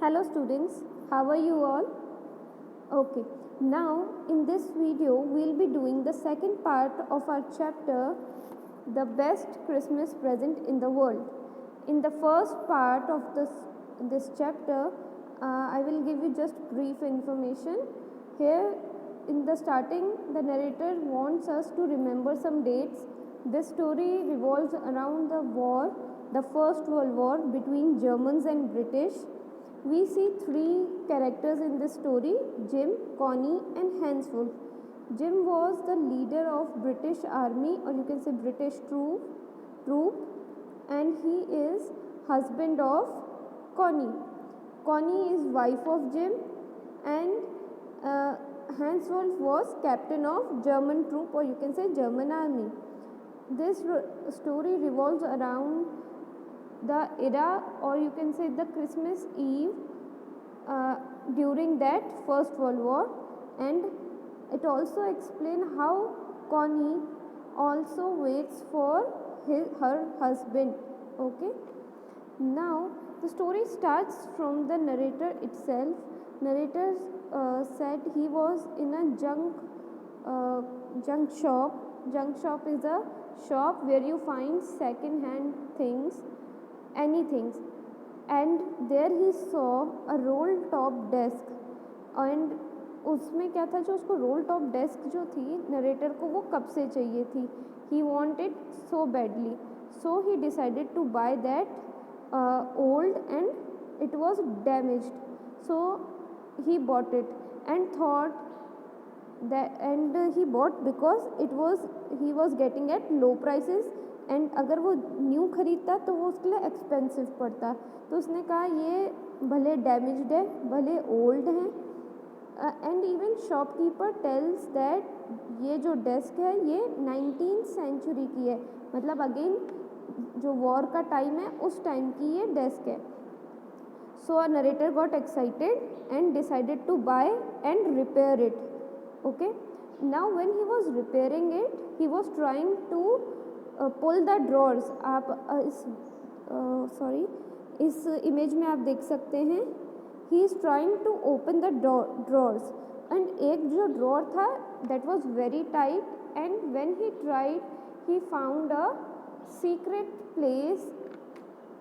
Hello students, how are you all? Okay, now in this video we'll be doing the second part of our chapter, the best Christmas present in the world. In the first part of this chapter, I will give you just brief information. Here in the starting, the narrator wants us to remember some dates. This story revolves around the First World War between Germans and British. We see three characters in this story: Jim, Connie and Hans Wolf. Jim was the leader of British army, or you can say British troop, and he is husband of Connie. Connie is wife of Jim, and Hans Wolf was captain of German troop, or you can say German army. This story revolves around the era, or you can say the Christmas Eve during that First World War, and it also explains how Connie also waits for her husband. Okay, now the story starts from the narrator itself. Narrator said he was in a junk shop. Junk shop is a shop where you find second hand things, anything, and there he saw a roll top desk, and उसमें क्या था, जो उसको role top desk जो थी narrator को वो कब से चाहिए थी. He wanted so badly, so he decided to buy that old and it was damaged, so he bought it and thought that, and he bought because he was getting at low prices, and अगर वो new ख़रीदता तो वो उसके लिए expensive पड़ता. तो उसने कहा ये भले डैमेज्ड है, भले ओल्ड है, and even shopkeeper tells that ये जो डेस्क है ये 19th सेंचुरी की है, मतलब अगेन जो वॉर का टाइम है उस टाइम की ये डेस्क है. So a narrator got excited and decided to buy and repair it. Okay, now when he was repairing it he was trying to pull the drawers. आप इस image में आप देख सकते हैं, he is trying to open the drawers, and एक जो drawer था that was very tight, and when he tried he found a secret place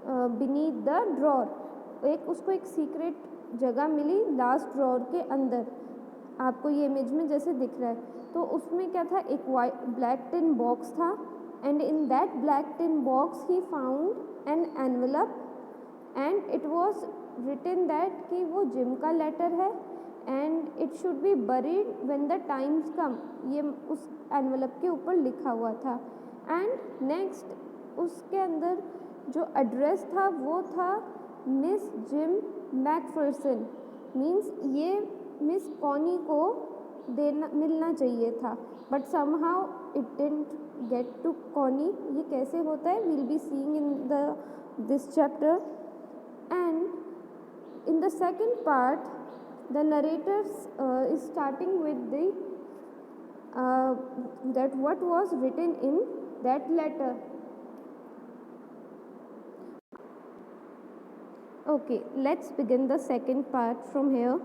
beneath the drawer. उसको एक सीक्रेट जगह मिली लास्ट ड्रॉर के अंदर, आपको ये इमेज में जैसे दिख रहा है. तो उसमें क्या था, एक ब्लैक टिन बॉक्स था, and in that black tin box he found an envelope and it was written that कि वो जिम का लेटर है and it should be buried when the times come. ये उस एनवेलप के ऊपर लिखा हुआ था. एंड नेक्स्ट उसके अंदर जो एड्रेस था वो था मिस जिम मैकफर्सन, मीन्स ये मिस कॉनी को मिलना चाहिए था, but somehow it didn't get to Connie. ये कैसे होता है, we'll be seeing in this chapter. And in the second part the narrator is starting with that what was written in that letter. Okay, let's begin the second part from here.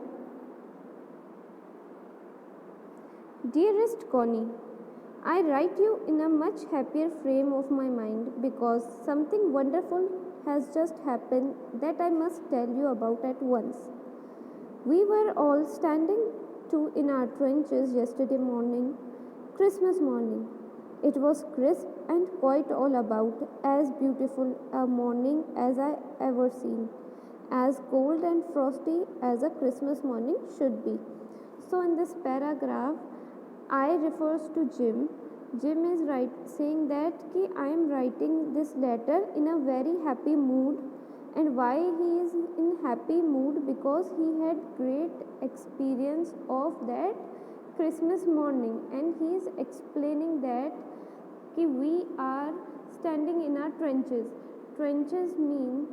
Dearest Connie, I write you in a much happier frame of my mind because something wonderful has just happened that I must tell you about at once. We were all standing in our trenches yesterday morning, Christmas morning. It was crisp and quite all about as beautiful a morning as I ever seen, as cold and frosty as a Christmas morning should be. So in this paragraph, I refers to Jim. Jim is saying that I am writing this letter in a very happy mood. And why he is in happy mood? Because he had great experience of that Christmas morning, and he is explaining that we are standing in our trenches. Trenches mean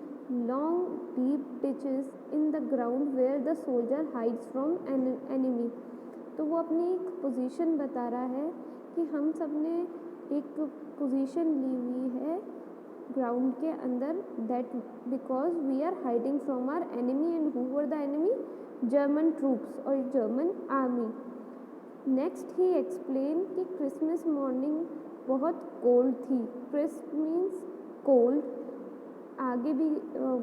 long deep ditches in the ground where the soldier hides from an enemy. तो वो अपनी एक position बता रहा है कि हम सब ने एक पोजीशन ली हुई है ग्राउंड के अंदर, that because we are hiding from our enemy, and who were the enemy? German troops और German army. Next he explain कि क्रिसमस मॉर्निंग बहुत कोल्ड थी। Crisp means cold. आगे भी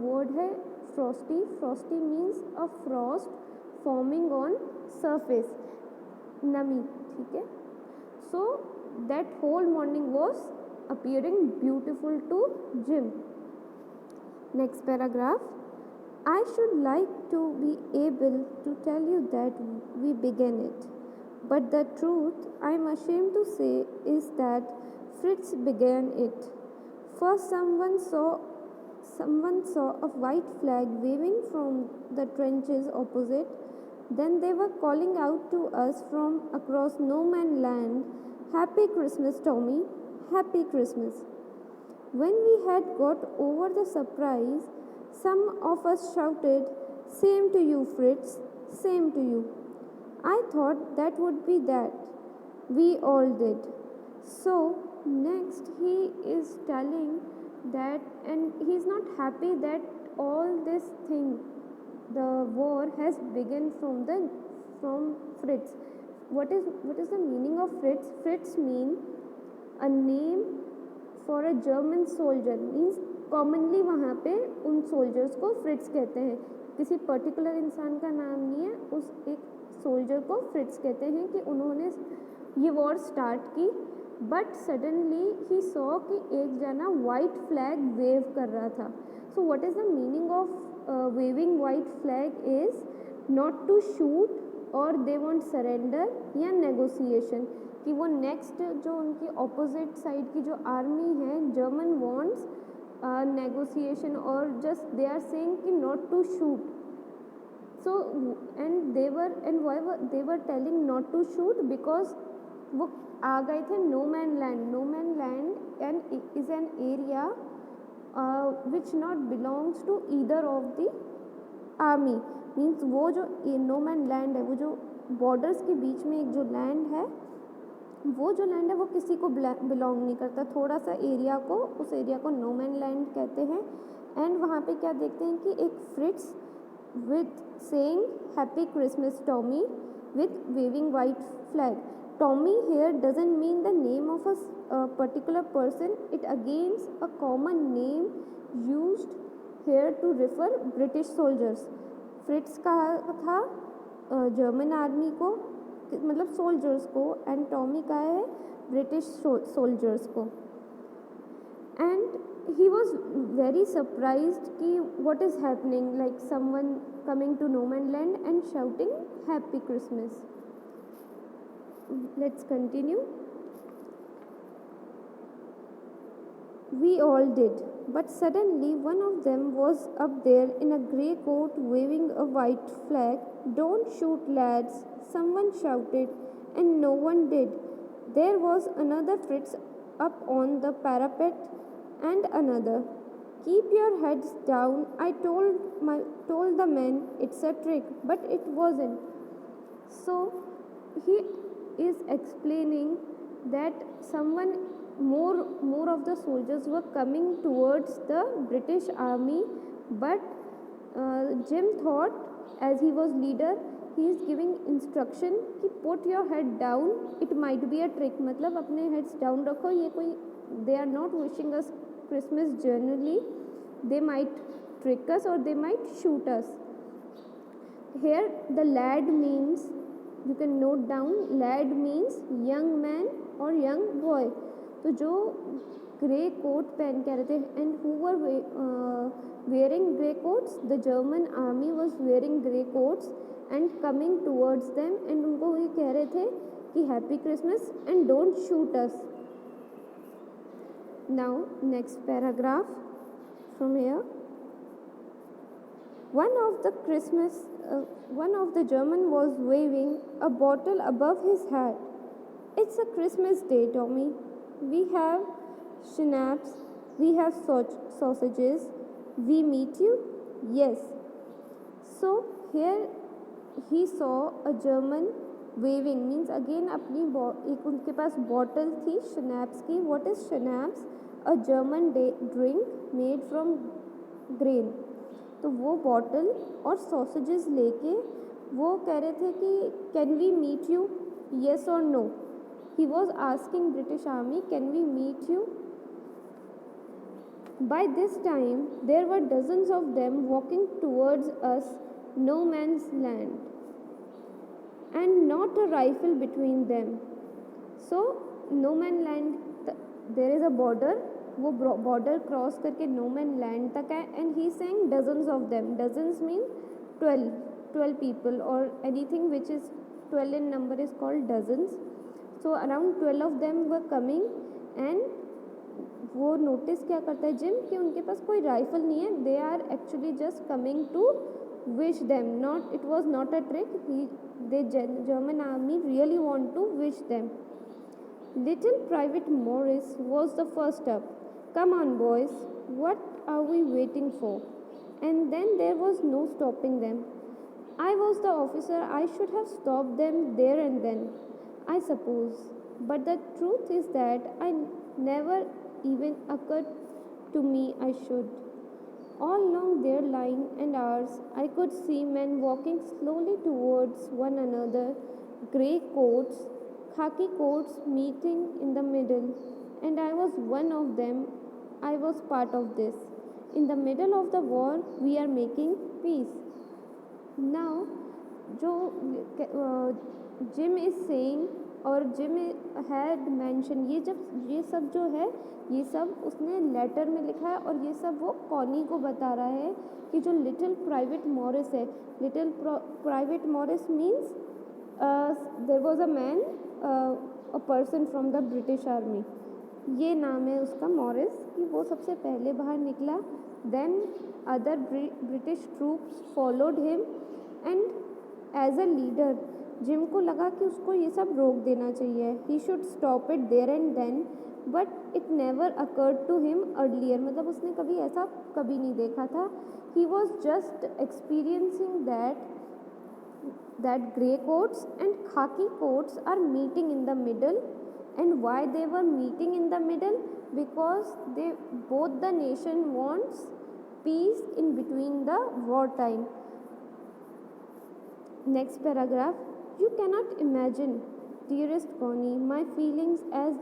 वर्ड है frosty. Frosty means a frost forming on surface, नमी, ठीक है। So that whole morning was appearing beautiful to Jim. Next paragraph. I should like to be able to tell you that we began it, but the truth I'm ashamed to say is that Fritz began it. First someone saw a white flag waving from the trenches opposite. Then they were calling out to us from across no man's land, "Happy Christmas, Tommy! Happy Christmas!" When we had got over the surprise, some of us shouted, "Same to you, Fritz, same to you." I thought that would be that. We all did. So, next he is telling that, and he is not happy that all this thing, the war has begun from Fritz. What is the meaning of Fritz? Fritz mean a name for a German soldier, means commonly वहाँ पे उन soldiers को फ्रिट्स कहते हैं। किसी particular इंसान का नाम नहीं है, उस एक सोल्जर को फ्रिट्स कहते हैं कि उन्होंने ये वॉर स्टार्ट की। बट सडनली ही सॉ कि एक जना वाइट फ्लैग वेव कर रहा था। So what is the meaning of waving white flag? Is not to shoot और दे वॉन्ट सरेंडर या नेगोशिएशन, कि वो नेक्स्ट जो उनकी ऑपोजिट साइड की जो आर्मी है जर्मन वॉन्ट्स नेगोशिएशन, और जस्ट दे आर सेइंग कि not to shoot. So and they were telling not to shoot because वो आ गए थे no man land. No man land and is an area which not belongs to either of the army. Means वो जो no man land है, वो जो borders के बीच में एक जो लैंड है, वो जो लैंड है वो किसी को बिलोंग नहीं करता। थोड़ा सा एरिया को, उस एरिया को नो मैन लैंड कहते हैं। एंड वहाँ पे क्या देखते हैं कि एक Fritz with saying happy Christmas Tommy with waving white flag. Tommy here doesn't mean the name of a particular person, it against a common name used here to refer British soldiers. Fritz कहा था German army को, मतलब soldiers को, and Tommy का है British soldiers को। And he was very surprised कि what is happening, like someone coming to no man land and shouting happy Christmas. Let's continue. We all did, but suddenly one of them was up there in a grey coat waving a white flag. "Don't shoot, lads," someone shouted, and no one did. There was another Fritz up on the parapet, and another. "Keep your heads down," I told the men. "It's a trick," but it wasn't. So he is explaining that someone more of the soldiers were coming towards the British army, but Jim thought, as he was leader, he is giving instruction कि put your head down, it might be a trick, मतलब अपने heads down रखो, ये कोई, they are not wishing us Christmas genuinely, they might trick us or they might shoot us. Here the lad means, you can note down, lad means young man or young boy. तो जो grey coat पहन के आ रहे थे, and who were wearing grey quotes, the German army was wearing grey coats and coming towards them, and उनको ये कह रहे थे कि happy Christmas and don't shoot us. Now next paragraph from here. One of the German was waving a bottle above his hat. "It's a Christmas day, Tommy. We have schnapps, we have sausages. We meet you?" "Yes." So here he saw a German waving, means again अपनी एक उनके पास bottle थी schnapps की। What is schnapps? a German drink made from grain. तो वो bottle और sausages लेके वो कह रहे थे कि can we meet you, yes और no. He was asking British army can we meet you. By this time, there were dozens of them walking towards us, no man's land, and not a rifle between them. So, no man land, there is a border. वो border cross करके no man land तक है, and he saying dozens of them. Dozens mean 12 people, or anything which is 12 in number is called dozens. So around 12 of them were coming, and वो notice क्या करता है gym कि उनके पास कोई राइफल नहीं है. They are actually just coming to wish them. Not, it was not a trick. They German army really want to wish them. Little private Morris was the first up. Come on boys, what are we waiting for? And then there was no stopping them. I was the officer. I should have stopped them there and then, I suppose. But the truth is that I never even occurred to me I should. All along their line and ours, I could see men walking slowly towards one another, grey coats, khaki coats meeting in the middle, and I was one of them. I was part of this. In the middle of the war, we are making peace. Now, जो Jim is saying, और gym had mention, ये सब जो है ये सब उसने letter में लिखा है, और ये सब वो कॉनी को बता रहा है कि जो लिटिल प्राइवेट मॉरिस है. Little private Morris means there was a man, a person from the British army. ये नाम है उसका मॉरिस, कि वो सबसे पहले बाहर निकला. Then other British troops followed him, and as a leader Jim को लगा कि उसको ये सब रोक देना चाहिए. He should stop it there and then, but it never occurred to him earlier. मतलब उसने कभी ऐसा कभी नहीं देखा था. He was just experiencing that grey coats and khaki coats are meeting in the middle. And why they were meeting in the middle? Because both the nation wants peace in between the war time. Next paragraph. You cannot imagine, dearest Connie, my feelings as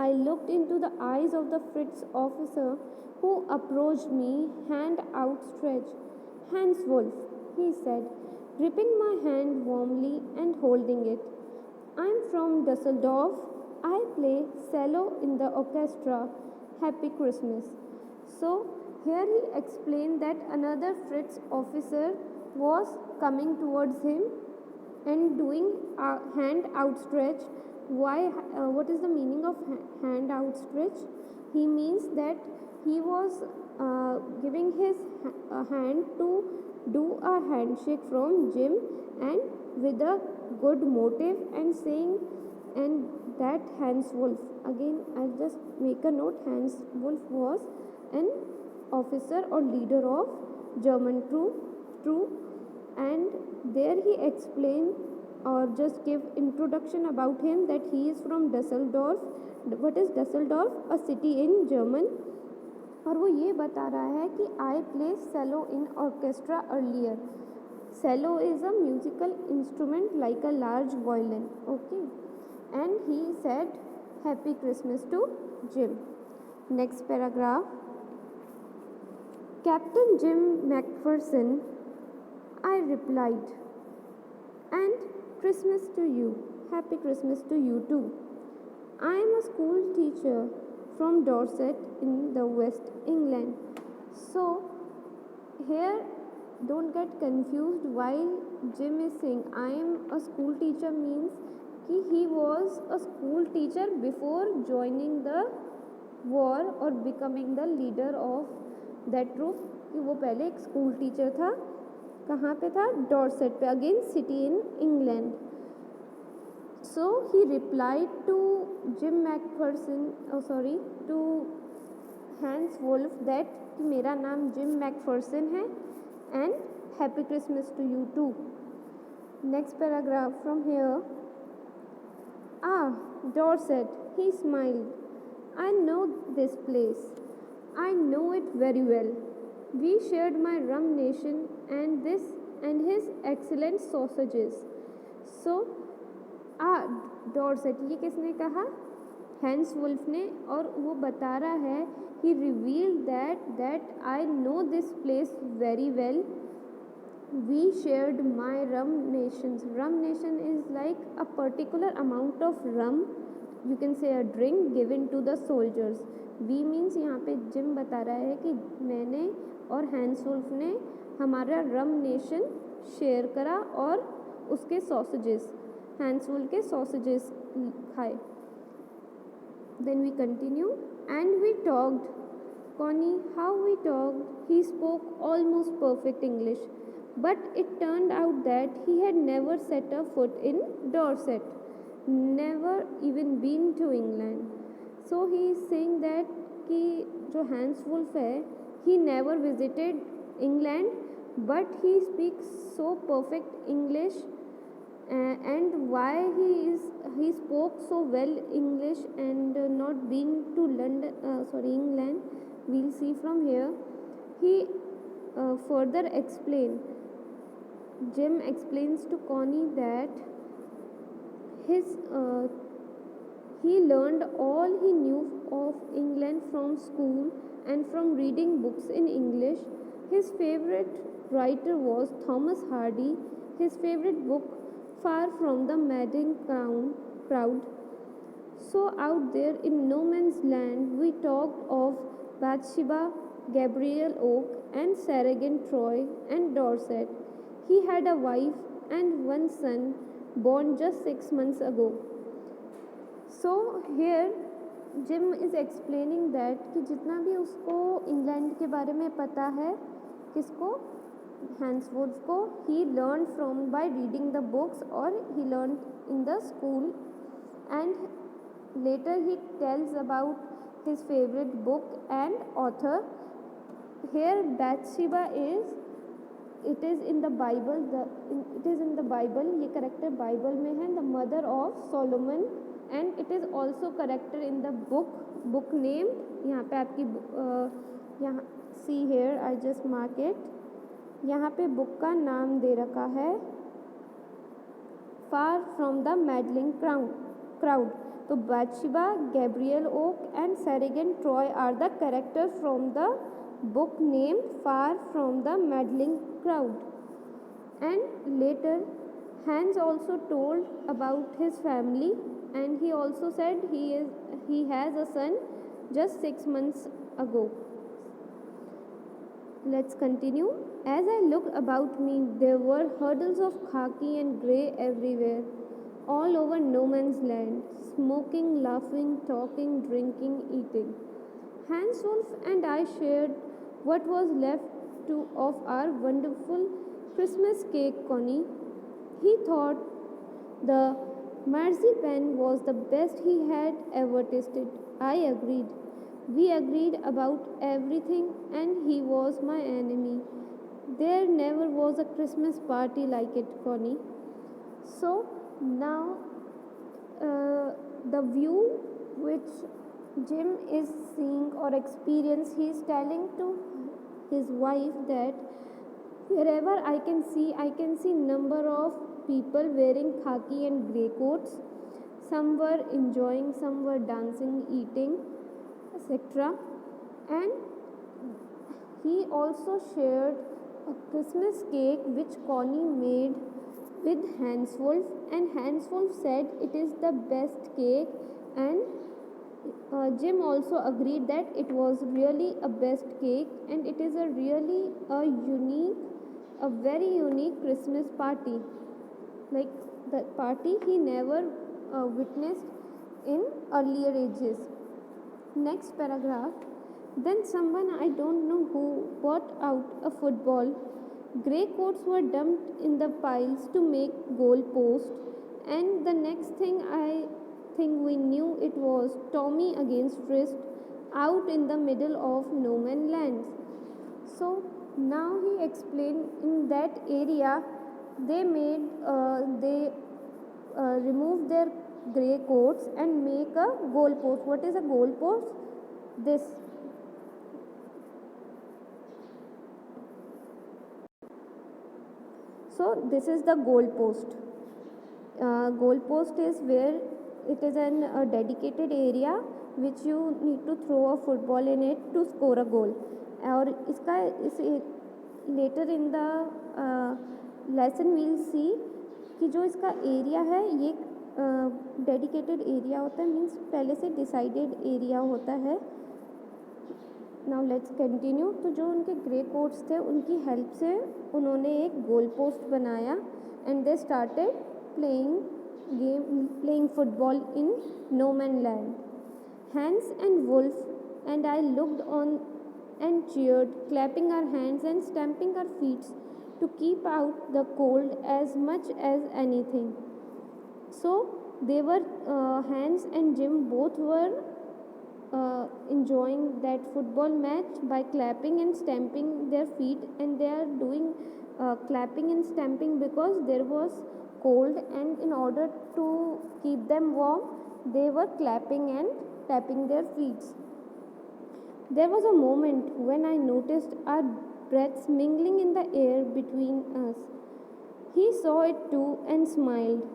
I looked into the eyes of the Fritz officer who approached me, hand outstretched. Hans Wolf, he said, gripping my hand warmly and holding it. I am from Dusseldorf. I play cello in the orchestra. Happy Christmas. So here he explained that another Fritz officer was coming towards him and doing a hand outstretch. Why? What is the meaning of hand outstretch? He means that he was giving his hand to do a handshake from Jim, and with a good motive, and saying, and that Hans Wolf, again I'll just make a note, Hans Wolf was an officer or leader of German troop, and there he explained or just give introduction about him that he is from Dusseldorf. What is Dusseldorf? A city in German. और वो ये बता रहा है कि I play cello in orchestra earlier. Cello is a musical instrument like a large violin. Okay. And he said Happy Christmas to Jim. Next paragraph. Captain Jim McPherson, I replied, and Christmas to you. Happy Christmas to you too. I am a school teacher from Dorset in the West England. So here don't get confused while Jim is saying I am a school teacher, means he was a school teacher before joining the war or becoming the leader of that troop. कि वो पहले एक school teacher था. कहाँ पे था? Dorset पे, again city in England. So he replied to Jim McPherson, to Hans Wolf that कि मेरा नाम जिम मैकफर्सन है, and Happy Christmas to you too. Next paragraph from here. Ah, Dorset, he smiled. I know this place. I know it very well. We shared my rum nation and his excellent sausages. So, Dorset, ये किसने कहा? Hence wolf ने, और वो बता रहा है he revealed that I know this place very well. We shared my rum nations. Rum nation is like a particular amount of rum, you can say a drink given to the soldiers. We means यहाँ पे gym बता रहा है कि मैंने और hence wolf ने हमारा रम नेशन शेयर करा और उसके सॉसेजेस, हैंस वुल्फ के सॉसेजेस खाए. Then we continue, and we talked. Connie, how we talked. He spoke almost perfect English, but it turned out that he had never set a foot in Dorset, never even been to England. So he is saying that कि जो hence wolf है, he never visited England, but he speaks so perfect English. And why he spoke so well English and not being to England, we'll see from here. He further explained, Jim explains to Connie that he learned all he knew of England from school and from reading books in English. His favorite writer was Thomas Hardy. His favorite book, Far from the Madding Crowd. So out there in no man's land, we talked of Bathsheba, Gabriel Oak, and Sarragan Troy and Dorset. He had a wife and one son born just 6 months ago. So here Jim is explaining that कि जितना भी उसको England के बारे में पता है, किसको? हैंस वुल्फ को, he learned from by reading the books or he learned in the school, and later he tells about his favorite book and author. Here Bathsheba it is in the Bible, ये character Bible में है, the mother of Solomon, and it is also character in the book named, यहाँ पे आपकी यहाँ see here I just mark it, यहाँ पे book का नाम दे रखा है far from the madding crowd. तो Bathsheba, Gabriel Oak and Sergeant Troy are the character from the book name far from the madding crowd. And later Hans also told about his family, and he also said he has a son just 6 months ago. Let's continue. As I looked about me, there were hurdles of khaki and grey everywhere, all over no man's land, smoking, laughing, talking, drinking, eating. Hans Wolf and I shared what was left of our wonderful Christmas cake, Connie. He thought the marzipan was the best he had ever tasted. I agreed. We agreed about everything, and he was my enemy. There never was a Christmas party like it, Connie. So now the view which Jim is seeing or experience, he is telling to his wife that wherever I can see number of people wearing khaki and grey coats. Some were enjoying, some were dancing, eating, etc. And he also shared a Christmas cake which Connie made with Hans Wolf, and Hans Wolf said it is the best cake, and Jim also agreed that it was really a best cake, and it is a very unique Christmas party, like the party he never witnessed in earlier ages. Next paragraph. Then someone, I don't know who, brought out a football. Grey coats were dumped in the piles to make goal posts, and the next thing I think we knew it was Tommy against Frist out in the middle of no man's land. So now he explained in that area they removed their grey coats and make a goal post. What is a goal post? This. So this is the goal post. Goal post is where it is a dedicated area which you need to throw a football in it to score a goal. और इसका इस later in the lesson we'll see कि जो इसका area है ये dedicated area होता है, मीन्स पहले से डिसाइडेड एरिया होता है. Now let's continue. तो जो उनके ग्रे कोट्स थे उनकी हेल्प से उन्होंने एक गोल पोस्ट बनाया and they started playing football in no man land. Hans and Wolf and I looked on and cheered, clapping our hands and stamping our feet to keep out the cold as much as anything. So they were Hans and Jim both were enjoying that football match by clapping and stamping their feet, and they are doing clapping and stamping because there was cold, and in order to keep them warm they were clapping and tapping their feet. There was a moment when I noticed our breaths mingling in the air between us. He saw it too and smiled.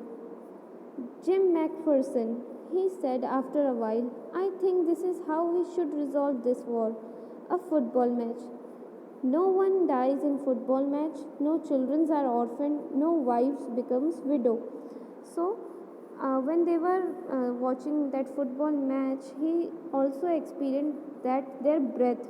Jim McPherson, he said after a while, I think this is how we should resolve this war. A football match. No one dies in football match, no children are orphaned, no wives becomes widow. So when they were watching that football match, he also experienced that their breath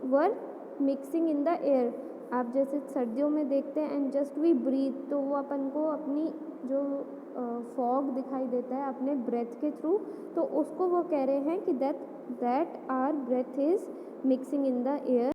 were mixing in the air. आप जैसे सर्दियों में देखते हैं and just we breathe, तो वो अपन को अपनी जो फॉग दिखाई देता है अपने ब्रेथ के थ्रू, तो उसको वो कह रहे हैं कि that our breath is mixing in the air.